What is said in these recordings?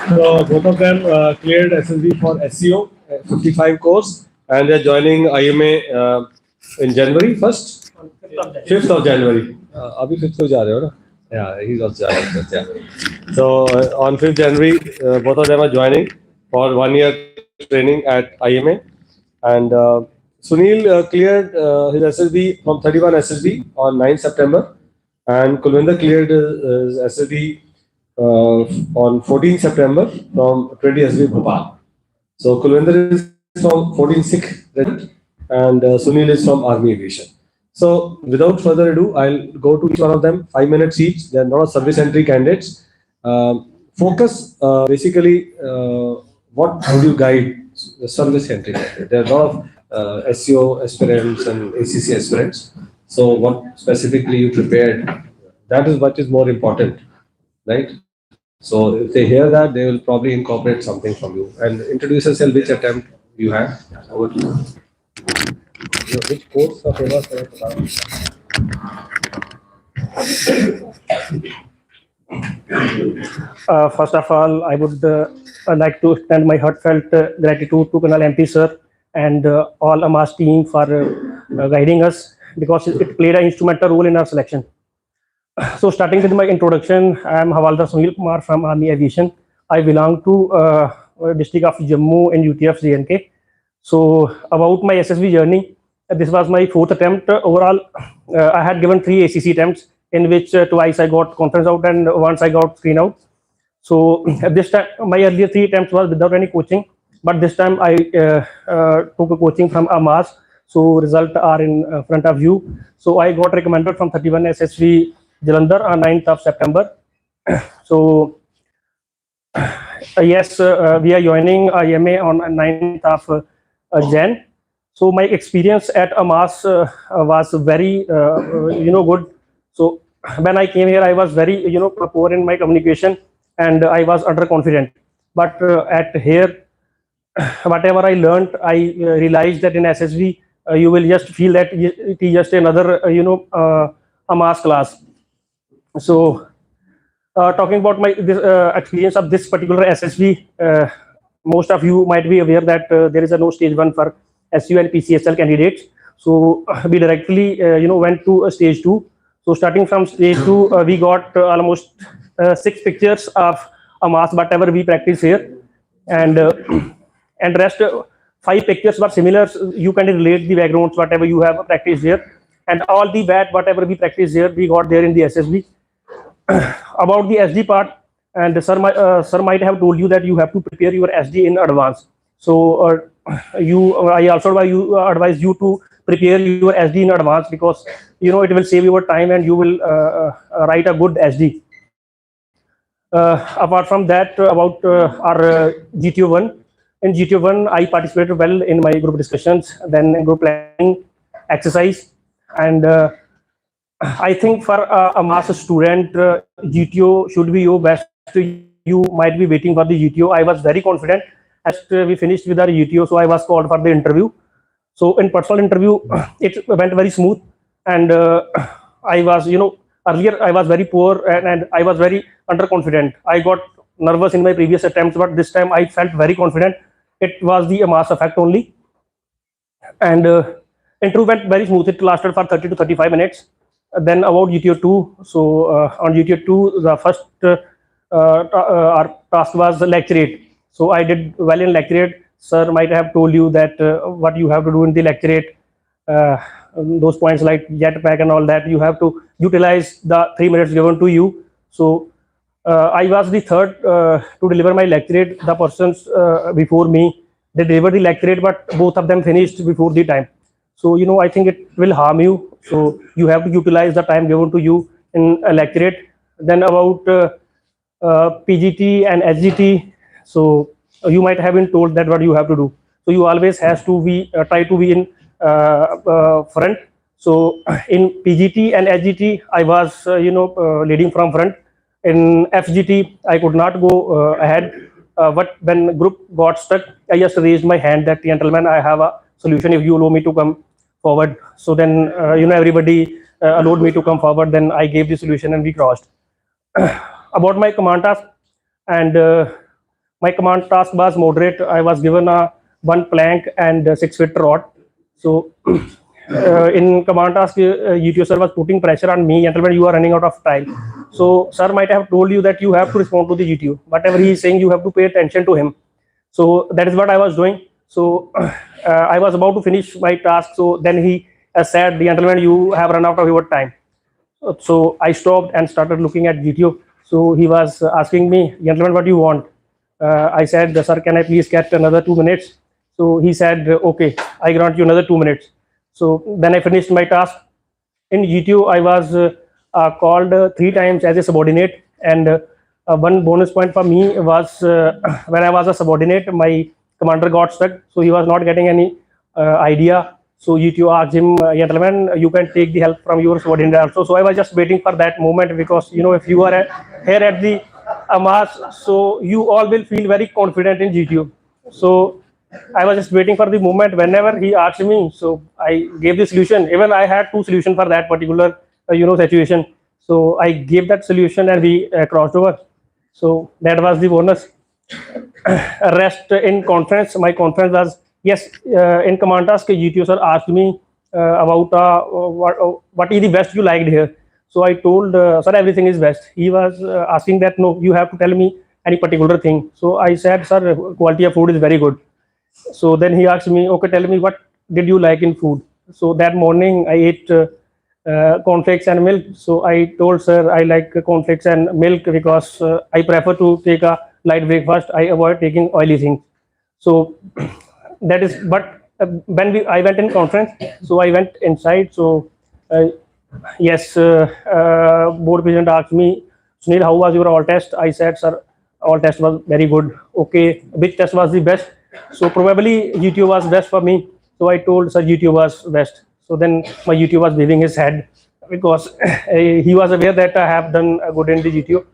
So both of them cleared SSB for SEO 55 course, and they're joining IMA in January 1st, 5th of January. Abhi 5th ko ja rahe ho na? Yeah, he's also joining. Yeah. So on 5th January, both of them are joining for 1 year training at IMA, and Sunil cleared his SSB from 31 SSB on 9 September, and Kulvinder cleared his SSB on 14 September from 20 SSB Bhopal. So Kulvinder is from 14 Sikh Regiment, and Sunil is from Army Aviation. So without further ado, I'll go to each one of them, 5 minutes each. They are not service entry candidates. Focus basically, what would you guide the service entry candidate? There are a lot of SEO aspirants and ACC aspirants. So what specifically you prepared? That is what is more important, right? So if they hear that, they will probably incorporate something from you. And introduce yourself, which attempt you have. Over to you. Which course of AMAS? First of all, I would like to extend my heartfelt gratitude to Colonel MP sir and all AMAS team for guiding us, because it played an instrumental role in our selection. So starting with my introduction, I am Havaldar Sunil Kumar from Army Aviation. I belong to district of Jammu in UTF JNK. So about my SSB journey, this was my 4th attempt. Overall, I had given 3 ACC attempts, in which twice I got conference out and once I got screen out. So this time, my earlier 3 attempts was without any coaching, but this time I took a coaching from AMAS. So results are in front of you. So I got recommended from 31 SSB Jalandhar on 9th of September. So yes, we are joining IMA on 9th of Jan. So my experience at AMAS was very, good. So when I came here, I was very, poor in my communication, and I was underconfident. But at here, whatever I learned, I realized that in SSB, you will just feel that it is just another, AMAS class. So talking about my experience of this particular SSB, most of you might be aware that there is a no stage 1 for SU and PCSL candidates. So we directly, went to stage 2. So starting from stage 2, we got almost 6 pictures of AMAS, whatever we practice here, and rest 5 pictures were similar. You can relate the backgrounds, whatever you have practiced here, and all the bad, whatever we practice here, we got there in the SSB. About the SD part, and sir might have told you that you have to prepare your SD in advance. So I also advise you to prepare your SD in advance, because it will save your time and you will write a good SD. Apart from that, about our GTO 1. In GTO 1, I participated well in my group discussions, then in group planning exercise, and I think for a master student, GTO should be your best. You might be waiting for the GTO. I was very confident as we finished with our GTO, so I was called for the interview. So in personal interview, it went very smooth, and I was, earlier I was very poor and I was very underconfident. I got nervous in my previous attempts, but this time I felt very confident. It was the AMAS effect only, and interview went very smooth. It lasted for 30 to 35 minutes. Then about GTO 2, so on GTO 2, the first our task was lecturate. So I did well in lecturate. Sir might have told you that what you have to do in the lecturate, those points like jetpack and all that, you have to utilize the 3 minutes given to you. So I was the third to deliver my lecturate. The persons before me, they delivered the lecturate, but both of them finished before the time. So, I think it will harm you. So you have to utilize the time given to you in a lecturate. Then about PGT and SGT. So you might have been told that what you have to do. So you always has to be try to be in front. So in PGT and SGT, I was leading from front. In FGT, I could not go ahead. But when group got stuck, I just raised my hand that, gentlemen, I have a solution if you allow me to come forward. So then everybody allowed me to come forward. Then I gave the solution and we crossed. about my command task, and my command task was moderate. I was given a one plank and a 6 foot rod. So in command task, UTO sir was putting pressure on me. Gentlemen, you are running out of time. So sir might have told you that you have to respond to the GTO. Whatever he is saying, you have to pay attention to him. So that is what I was doing. So I was about to finish my task. So then he said, gentlemen, you have run out of your time. So I stopped and started looking at GTO. So he was asking me, gentlemen, what do you want? I said, sir, can I please get another 2 minutes? So he said, okay, I grant you another 2 minutes. So then I finished my task. In GTO, I was called 3 times as a subordinate, and one bonus point for me was when I was a subordinate, my commander got stuck, so he was not getting any idea. So GTO asked him, gentlemen, you can take the help from your subordinate also. So I was just waiting for that moment, because if you are here at the AMAS, so you all will feel very confident in GTO. So I was just waiting for the moment whenever he asked me. So I gave the solution. Even I had 2 solutions for that particular situation. So I gave that solution and we crossed over. So that was the bonus. Rest in conference. My conference was, yes, in command task, GTO sir asked me about what is the best you liked here. So I told, sir, everything is best. He was asking that, no, you have to tell me any particular thing. So I said, sir, quality of food is very good. So then he asked me, okay, tell me, what did you like in food? So that morning I ate cornflakes and milk. So I told sir, I like cornflakes and milk because I prefer to take a light breakfast. I avoid taking oily things. So that is, but when I went in conference, so I went inside. So yes, board president asked me, Sunil, how was your all test? I said, sir, all test was very good. Okay, which test was the best? So probably GTO was best for me. So I told sir, GTO was best. So then my GTO was waving his head, because he was aware that I have done good in the GTO.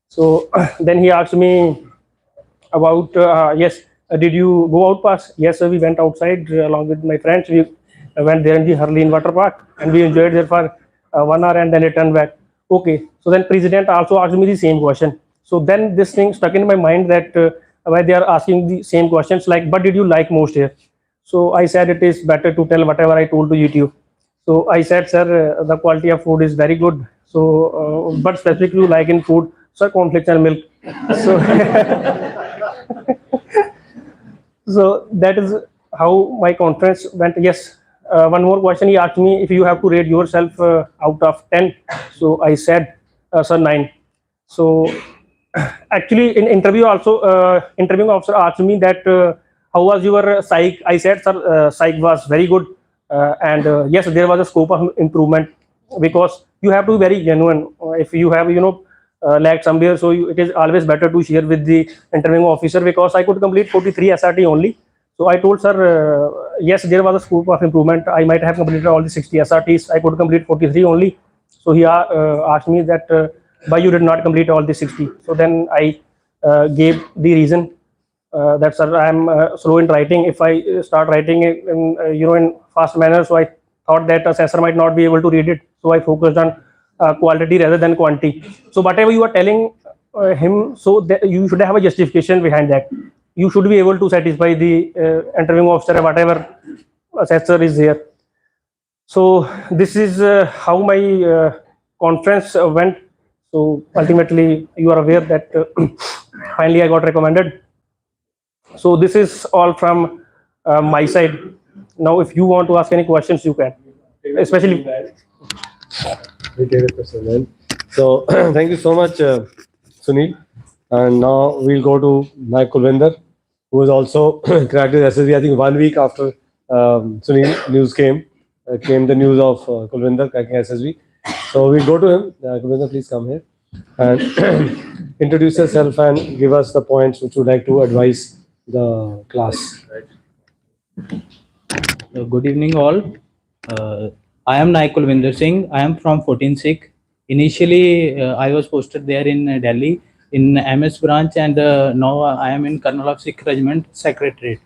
So then he asked me about, yes, did you go out pass? Yes, sir, we went outside along with my friends. We went there in the Harleen water park, and we enjoyed there for 1 hour, and then returned back. Okay, so then president also asked me the same question. So then this thing stuck in my mind, that why they are asking the same questions, like, what did you like most here? So I said, it is better to tell whatever I told to YouTube. So I said, sir, the quality of food is very good. So but specifically like in food, sir, cornflakes and milk. So so that is how my conference went. Yes, one more question he asked me, if you have to rate yourself out of 10. So I said, sir, 9. So actually in interview also, interviewing officer asked me that how was your psych? I said, sir, psych was very good, and yes, there was a scope of improvement, because you have to be very genuine. If you have lagged somewhere, so it is always better to share with the interviewing officer, because I could complete 43 SRT only. So I told sir, yes, there was a scope of improvement. I might have completed all the 60 SRTs. I could complete 43 only. So he asked me that why you did not complete all the 60. So then I gave the reason that, sir, I am slow in writing. If I start writing in in fast manner, so I thought that assessor might not be able to read it. So I focused on quality rather than quantity. So whatever you are telling him, so that you should have a justification behind that. You should be able to satisfy the interviewing officer, whatever assessor is here. So this is how my conference went. So ultimately, you are aware that finally I got recommended. So this is all from my side. Now, if you want to ask any questions, you can, especially. We take a question then. So thank you so much, Sunil. And now we'll go to my Kulvinder, who has also cracked his SSB. I think 1 week after Sunil news came the news of Kulvinder cracking SSB. So we'll go to him. Kulvinder, please come here and introduce yourself and give us the points which you would like to advise the class. Good evening, all. I am Kulvinder Singh. I am from 14 Sikh. Initially, I was posted there in Delhi in AMAS branch, and now I am in Colonel of Sikh Regiment Secretariat.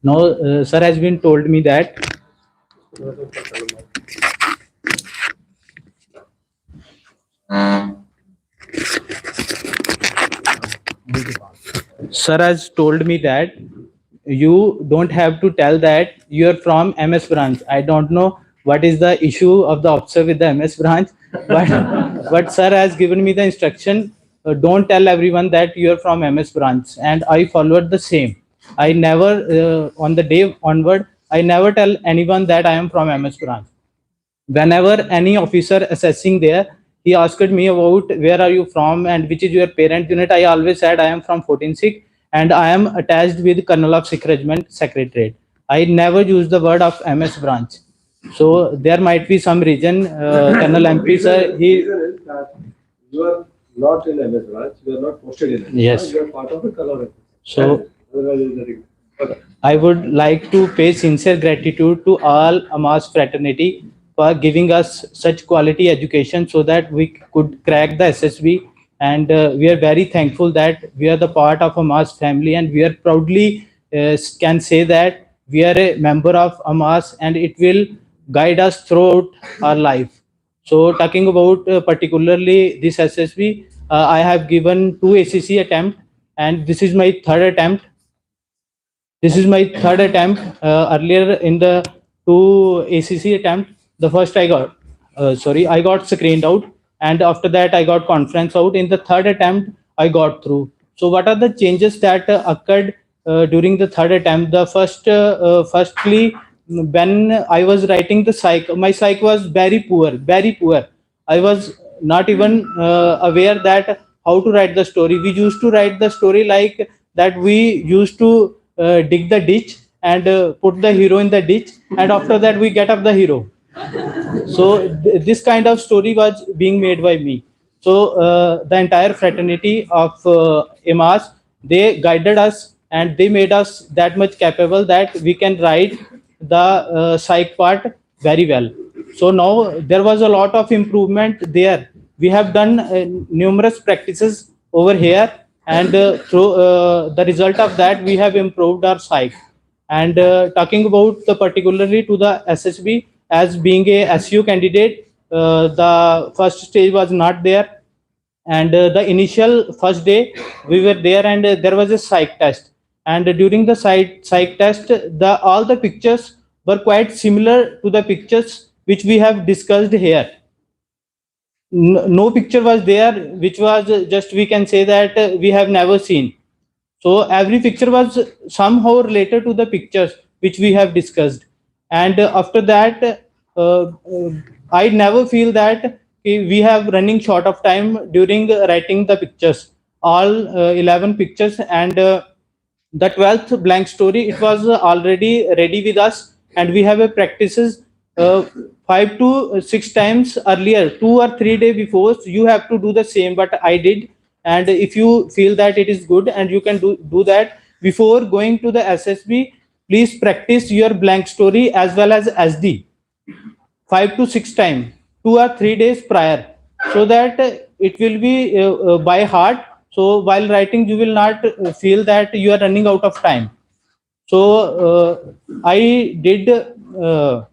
Now, sir has been told me that sir has told me that you don't have to tell that you're from MS branch. I don't know what is the issue of the officer with the MS branch, but but sir has given me the instruction. Don't tell everyone that you're from MS branch, and I followed the same. I never on the day onward, I never tell anyone that I am from MS branch. Whenever any officer assessing there, he asked me about where are you from and which is your parent unit. I always said I am from 14 Sikh and I am attached with Colonel of Sikh Regiment Secretariat. I never use the word of MS branch. So there might be some reason, Colonel MP sir, he. Reason is that you are not in MS branch, you are not posted in MS Yes. branch, you are part of the color. So Otherwise, it's nothing. Okay. I would like to pay sincere gratitude to all AMAS fraternity for giving us such quality education so that we could crack the SSB. And we are very thankful that we are the part of AMAS family, and we are proudly can say that we are a member of AMAS, and it will guide us throughout our life. So talking about particularly this SSB, I have given 2 ACC attempt, and this is my third attempt. This is my third attempt. Earlier in the 2 ACC attempt, the first I got screened out, and after that I got conference out. In the third attempt, I got through. So what are the changes that occurred during the third attempt? The firstly, when I was writing the psych, my psych was very poor, very poor. I was not even aware that how to write the story. We used to write the story like that. We used to dig the ditch and put the hero in the ditch, and after that we get up the hero. So this kind of story was being made by me. So the entire fraternity of AMAS, they guided us and they made us that much capable that we can write the psych part very well. So now there was a lot of improvement there. We have done numerous practices over here, and through the result of that we have improved our psych. And talking about the particularly to the SSB, as being a SU candidate, the first stage was not there, and the initial first day we were there, and there was a psych test. And during the psych test, the all the pictures were quite similar to the pictures which we have discussed here. No picture was there which was just we can say that we have never seen. So every picture was somehow related to the pictures which we have discussed. And after that, I never feel that we have running short of time during writing the pictures. All 11 pictures, and the 12th blank story, it was already ready with us, and we have a practices 5 to 6 times earlier, 2 or 3 days before. So you have to do the same what I did. And if you feel that it is good and you can do that before going to the SSB, please practice your blank story as well as SD 5 to 6 times, 2 or 3 days prior, so that it will be by heart. So while writing you will not feel that you are running out of time. So I did the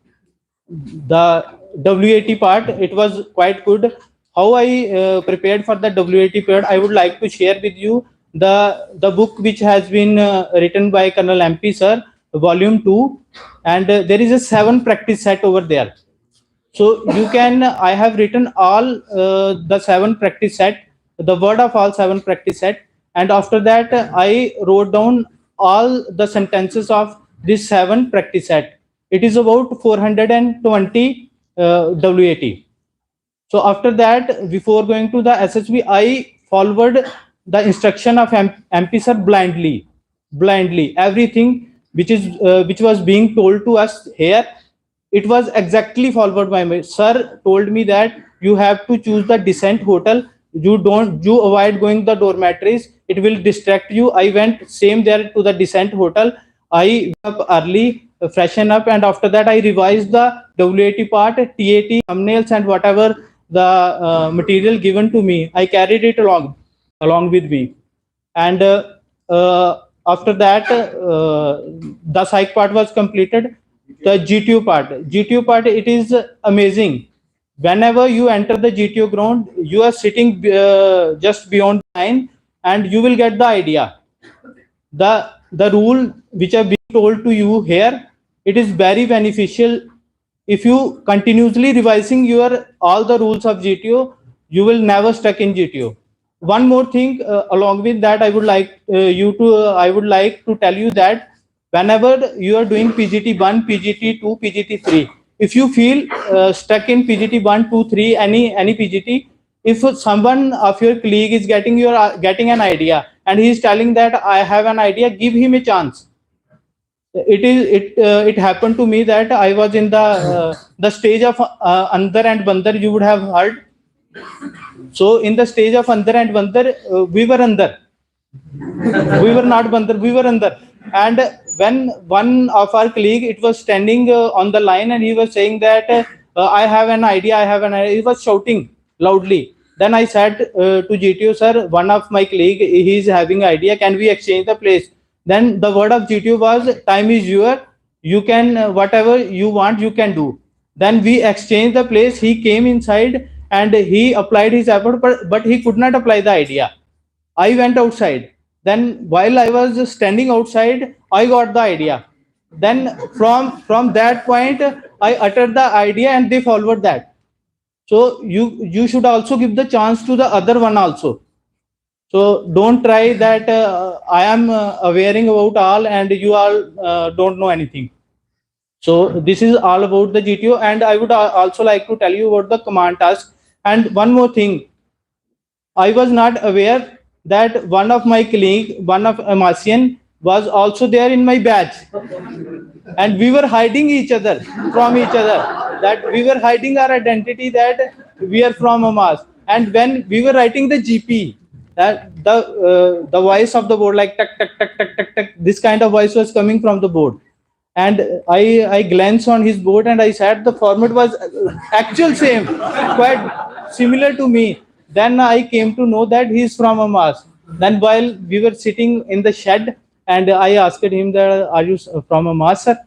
WAT part. It was quite good. How I prepared for the WAT period, I would like to share with you the book which has been written by Colonel MP sir, volume 2, and there is a 7 practice set over there. So you can, I have written all the 7 practice set, the word of all 7 practice set, and after that I wrote down all the sentences of this 7 practice set. It is about 420 WAT. So after that, before going to the SSB, I followed the instruction of MP sir blindly. Everything which was being told to us here, it was exactly followed by me. Sir told me that you have to choose the decent hotel. You avoid going the dormitories. It will distract you. I went same there to the decent hotel. I wake up early, freshen up, and after that I revised the WAT part, TAT, thumbnails, and whatever the material given to me. I carried it along with me, and after that the psych part was completed. The GTO part, it is amazing. Whenever you enter the GTO ground, you are sitting just beyond the line, and you will get the idea. the rule which have been told to you here, it is very beneficial. If you continuously revising your all the rules of GTO, you will never stuck in GTO. One more thing, along with that, I would like I would like to tell you that whenever you are doing PGT 1, PGT 2, PGT 3, if you feel stuck in PGT 1, 2, 3, any PGT, if someone of your colleague is getting an idea and he is telling that I have an idea, give him a chance. It happened to me that I was in the stage of Andar and Bandar, you would have heard. So in the stage of Andar and Bandar, we were Andar. We were not Bandar, we were Andar. And when one of our colleague, it was standing on the line and he was saying that I have an idea, I have an idea. He was shouting loudly. Then I said to GTO, sir, one of my colleague, he is having idea, can we exchange the place? Then the word of GTO was, time is your, you can, whatever you want, you can do. Then we exchanged the place, he came inside and he applied his effort, but he could not apply the idea. I went outside. Then while I was standing outside, I got the idea. Then from that point, I uttered the idea and they followed that. So you should also give the chance to the other one also. So don't try that I am awareing about all and you all don't know anything. So this is all about the GTO, and I would also like to tell you about the command task. And one more thing, I was not aware that one of my colleague, one of AMASian, was also there in my batch, and we were hiding each other from each other. That we were hiding our identity that we are from AMAS. And when we were writing the GP, that the voice of the board, like tuck tuck tuck tuck tuck tuck, this kind of voice was coming from the board. And I glanced on his board and I said the format was actual same, quite similar to me. Then I came to know that he is from AMAS. Then while we were sitting in the shed and I asked him that, are you from AMAS, sir?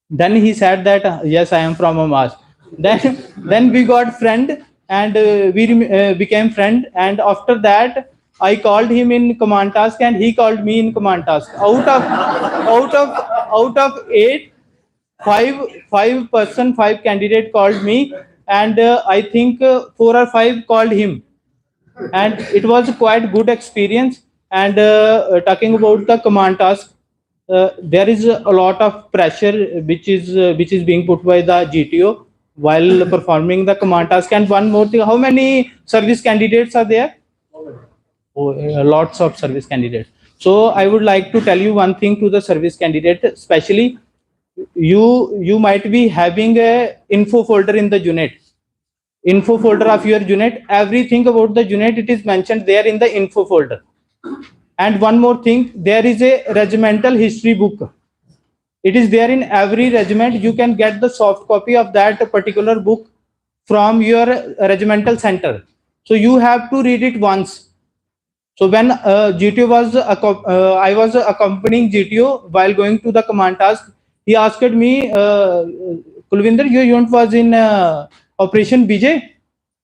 Then he said that, yes, I am from AMAS. Then we got friend and we became friend. And after that, I called him in command task and he called me in command task. Out of 8, 5 candidate called me, and I think 4 or 5 called him, and it was quite good experience. And talking about the command task, there is a lot of pressure which is being put by the GTO while performing the command task. And one more thing, how many service candidates are there? Lots of service candidates. So I would like to tell you one thing to the service candidate, especially you might be having a info folder in the unit, info folder of your unit. Everything about the unit, it is mentioned there in the info folder. And one more thing, there is a regimental history book. It is there in every regiment. You can get the soft copy of that particular book from your regimental center. So you have to read it once. So when GTO was, I was accompanying GTO while going to the command task, he asked me, Kulvinder, your unit was in Operation BJ?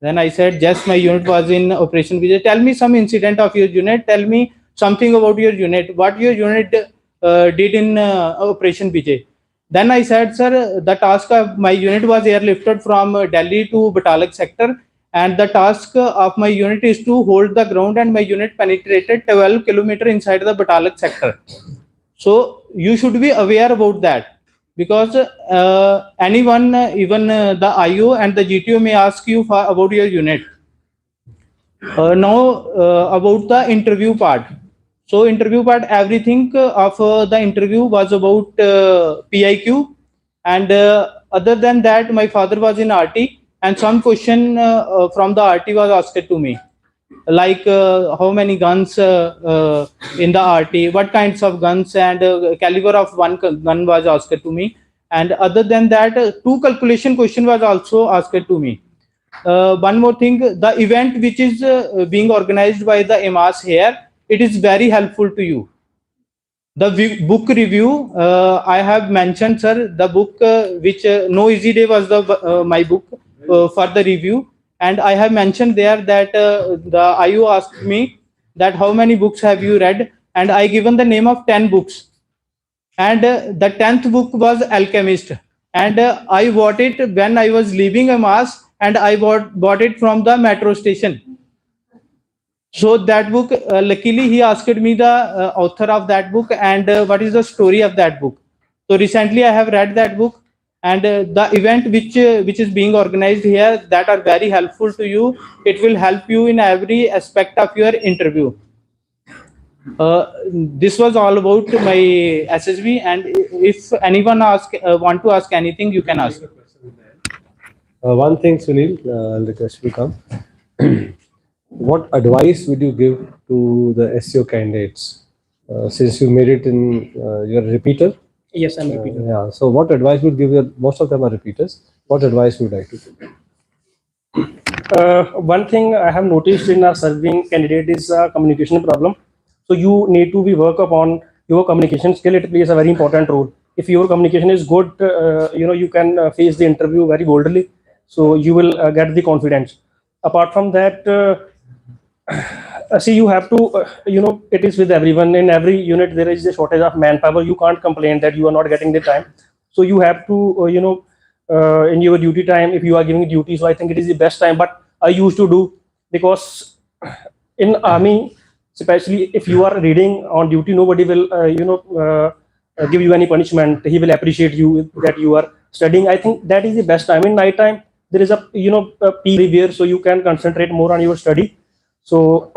Then I said, yes, my unit was in Operation BJ. Tell me some incident of your unit. Tell me something about your unit. What your unit did in Operation BJ. Then I said, sir, the task of my unit was airlifted from Delhi to Batalak sector. And the task of my unit is to hold the ground, and my unit penetrated 12 kilometers inside the Batalak sector. So you should be aware about that, because anyone, even the IO and the GTO may ask you about your unit. Now about the interview part. So interview part, everything of the interview was about PIQ, and other than that, my father was in RT. And some question from the RT was asked to me, like how many guns in the RT, what kinds of guns, and caliber of one gun was asked to me. And other than that, 2 calculation question was also asked to me. One more thing, the event which is being organized by the AMAS here, it is very helpful to you. The book review, I have mentioned, sir, the book which No Easy Day was the my book for the review, and I have mentioned there that the IO asked me that how many books have you read. and I given the name of 10 books. And the 10th book was Alchemist. And I bought it when I was leaving AMAS, and I bought it from the metro station. So that book, luckily he asked me the author of that book and what is the story of that book. So recently I have read that book, and the event which is being organized here, that are very helpful to you. It will help you in every aspect of your interview. This was all about my SSB, and if anyone want to ask anything, you can ask. One thing, Sunil, I'll request you to come. What advice would you give to the SEO candidates? Since you made it in, you're a repeater. Yes, I'm repeating. Yeah. So, what advice would give you? Most of them are repeaters. What advice would you like to give? One thing I have noticed in a serving candidate is a communication problem. So you need to be work upon your communication skill. It plays a very important role. If your communication is good, you can face the interview very boldly. So you will get the confidence. Apart from that, see, you have to, it is with everyone. In every unit, there is a shortage of manpower. You can't complain that you are not getting the time. So you have to, in your duty time, if you are giving duty, so I think it is the best time. But I used to do, because in army, especially if you are reading on duty, nobody will, give you any punishment. He will appreciate you that you are studying. I think that is the best time. In night time, there is a peace everywhere, so you can concentrate more on your study. So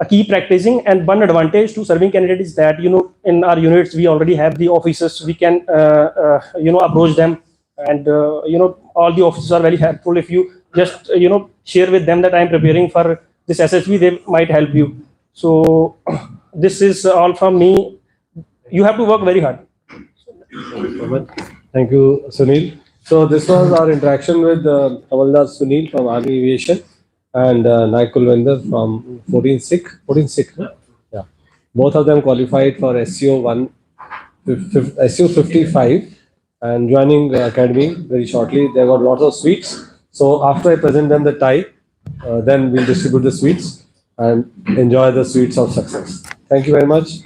keep practicing. And one advantage to serving candidate is that in our units we already have the officers. We can approach them, and all the officers are very helpful. If you just share with them that I am preparing for this SSB, they might help you. So this is all from me. You have to work very hard. Thank you, Sunil. So this was our interaction with Havaldar Sunil from Army Aviation and Kulvinder from 14 Sikh. 14 Sikh, huh? Yeah. Both of them qualified for SEO 55 and joining the academy very shortly. They got lots of sweets. So after I present them the tie, then we'll distribute the sweets and enjoy the sweets of success. Thank you very much.